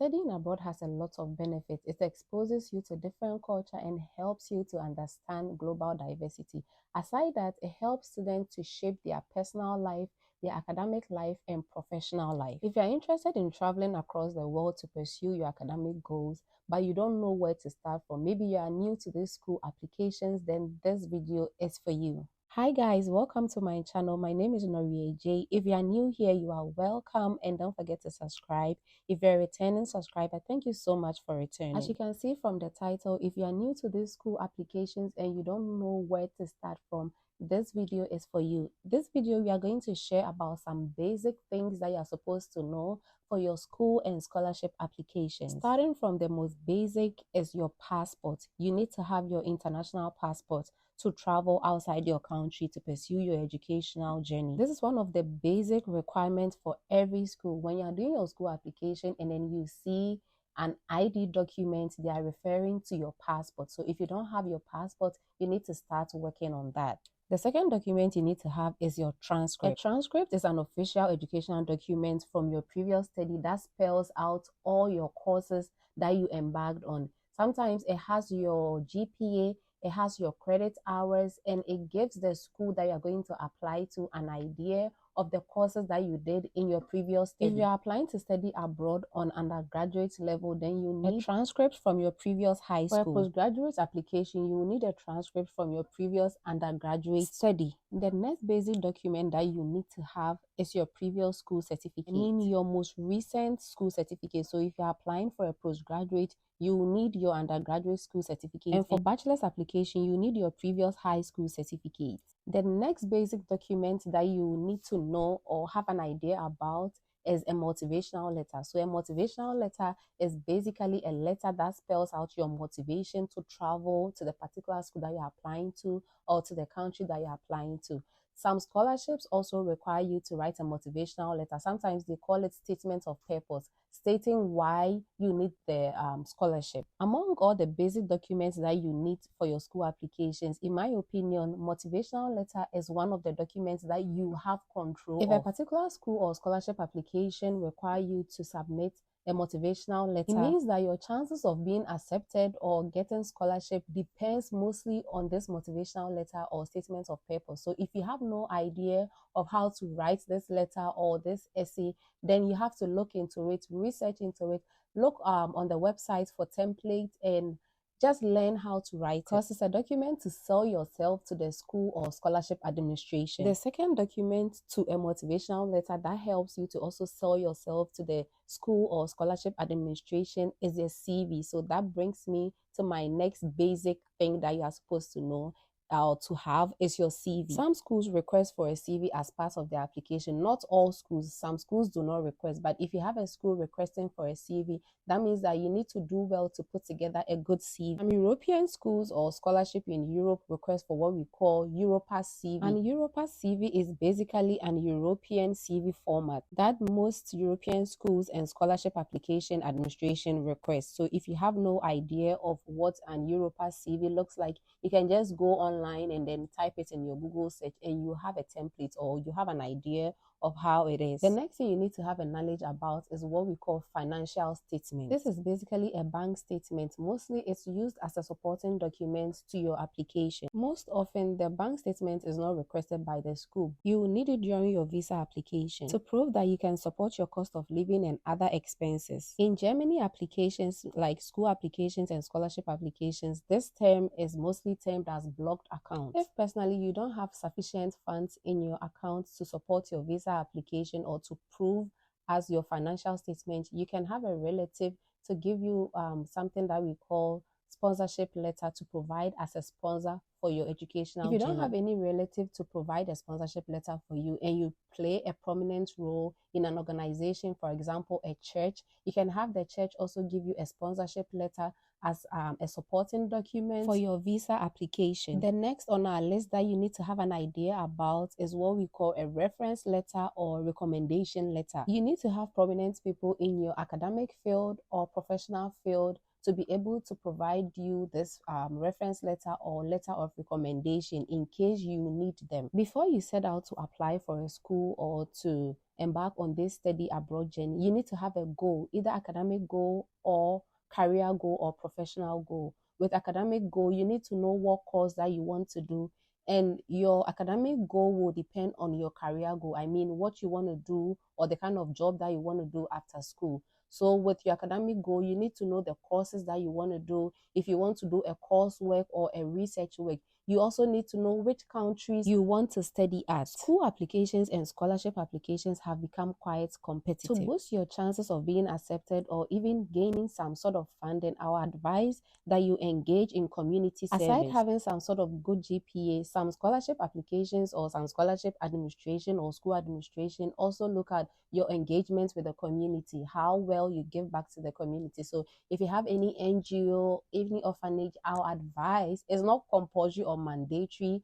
Studying abroad has a lot of benefits. It exposes you to different culture and helps you to understand global diversity. Aside that, it helps students to shape their personal life, their academic life, and professional life. If you're interested in traveling across the world to pursue your academic goals, but you don't know where to start from, maybe you are new to these school applications, then this video is for you. Hi guys, welcome to my channel. My name is Norie J. If you are new here, you are welcome, and don't forget to subscribe. If you're a returning subscriber, thank you so much for returning. As you can see from the title, if you are new to these school applications and you don't know where to start from, this video is for you. This video, we are going to share about some basic things that you are supposed to know for your school and scholarship applications. Starting from the most basic is your passport. You need to have your international passport to travel outside your country to pursue your educational journey. This is one of the basic requirements for every school. When you're doing your school application and then you see an ID document, they are referring to your passport. So if you don't have your passport, you need to start working on that. The second document you need to have is your transcript. A transcript is an official educational document from your previous study that spells out all your courses that you embarked on. Sometimes it has your GPA, it has your credit hours, and it gives the school that you're going to apply to an idea of the courses that you did in your previous study. If you're applying to study abroad on undergraduate level, then you need a transcript from your previous high school. For a postgraduate application, you will need a transcript from your previous undergraduate study. The next basic document that you need to have is your previous school certificate. I mean your most recent school certificate. So if you're applying for a postgraduate, you will need your undergraduate school certificate. And for bachelor's application, you need your previous high school certificate. The next basic document that you need to know or have an idea about is a motivational letter. So a motivational letter is basically a letter that spells out your motivation to travel to the particular school that you're applying to or to the country that you're applying to. Some scholarships also require you to write a motivational letter. Sometimes they call it statement of purpose, stating why you need the scholarship. Among all the basic documents that you need for your school applications, in my opinion, motivational letter is one of the documents that you have control of. If a particular school or scholarship application require you to submit a motivational letter, it means that your chances of being accepted or getting scholarship depends mostly on this motivational letter or statement of purpose. So if you have no idea of how to write this letter or this essay, then you have to look into it, research into it, look on the website for templates and just learn how to write it, because it's a document to sell yourself to the school or scholarship administration. The second document to a motivational letter that helps you to also sell yourself to the school or scholarship administration is your CV. So that brings me to my next basic thing that you are supposed to know to have is your CV. Some schools request for a CV as part of their application. Not all schools. Some schools do not request, but if you have a school requesting for a CV, that means that you need to do well to put together a good CV. Some European schools or scholarship in Europe request for what we call Europass CV. And Europass CV is basically an European CV format that most European schools and scholarship application administration request. So if you have no idea of what an Europass CV looks like, you can just go online and then type it in your Google search and you have a template or you have an idea of how it is. The next thing you need to have a knowledge about is what we call financial statement. This is basically a bank statement. Mostly it's used as a supporting document to your application. Most often the bank statement is not requested by the school. You will need it during your visa application to prove that you can support your cost of living and other expenses. In Germany, applications like school applications and scholarship applications, this term is mostly termed as blocked account. If personally you don't have sufficient funds in your account to support your visa application or to prove as your financial statement, you can have a relative to give you something that we call sponsorship letter to provide as a sponsor for your educational journey. If you don't have any relative to provide a sponsorship letter for you and you play a prominent role in an organization, for example, a church, you can have the church also give you a sponsorship letter as a supporting document for your visa application. The next on our list that you need to have an idea about is what we call a reference letter or recommendation letter. You need to have prominent people in your academic field or professional field to be able to provide you this reference letter or letter of recommendation in case you need them. Before you set out to apply for a school or to embark on this study abroad journey, you need to have a goal, either academic goal or career goal or professional goal. With academic goal, you need to know what course that you want to do, and your academic goal will depend on your career goal. I mean, what you want to do or the kind of job that you want to do after school. So with your academic goal, you need to know the courses that you want to do. If you want to do a coursework or a research work, you also need to know which countries you want to study at. School applications and scholarship applications have become quite competitive. To boost your chances of being accepted or even gaining some sort of funding, our advice that you engage in community service. Aside having some sort of good GPA, some scholarship applications or some scholarship administration or school administration also look at your engagement with the community, how well you give back to the community. So if you have any NGO, any orphanage, our advice is not compulsory or mandatory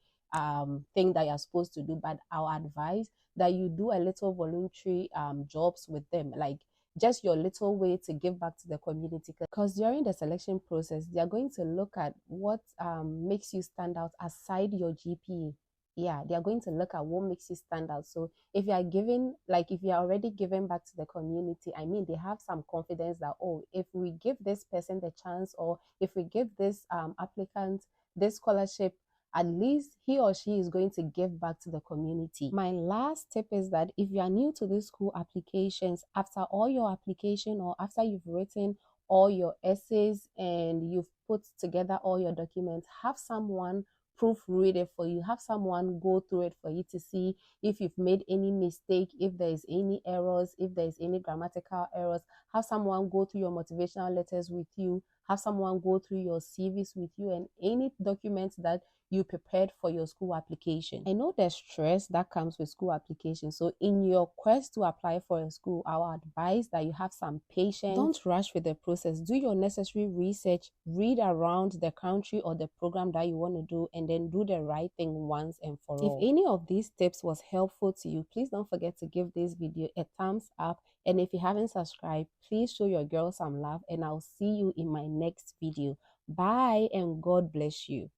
thing that you're supposed to do, but our advice that you do a little voluntary jobs with them, like just your little way to give back to the community, because during the selection process they are going to look at what makes you stand out aside your GPA. Yeah, they are going to look at what makes you stand out. So if you are giving, like if you are already giving back to the community, I mean, they have some confidence that, oh, if we give this person the chance, or if we give this applicant this scholarship, at least he or she is going to give back to the community. My last tip is that if you are new to these school applications, after all your application or after you've written all your essays and you've put together all your documents, have someone proofread it for you, have someone go through it for you to see if you've made any mistake, if there is any errors, if there is any grammatical errors. Have someone go through your motivational letters with you, have someone go through your CVs with you, and any documents that you prepared for your school application. I know there's stress that comes with school application. So in your quest to apply for a school, our advice that you have some patience. Don't rush with the process. Do your necessary research, read around the country or the program that you want to do, and then do the right thing once and for all. If any of these tips was helpful to you, please don't forget to give this video a thumbs up. And if you haven't subscribed, please show your girl some love, and I'll see you in my next video. Bye, and God bless you.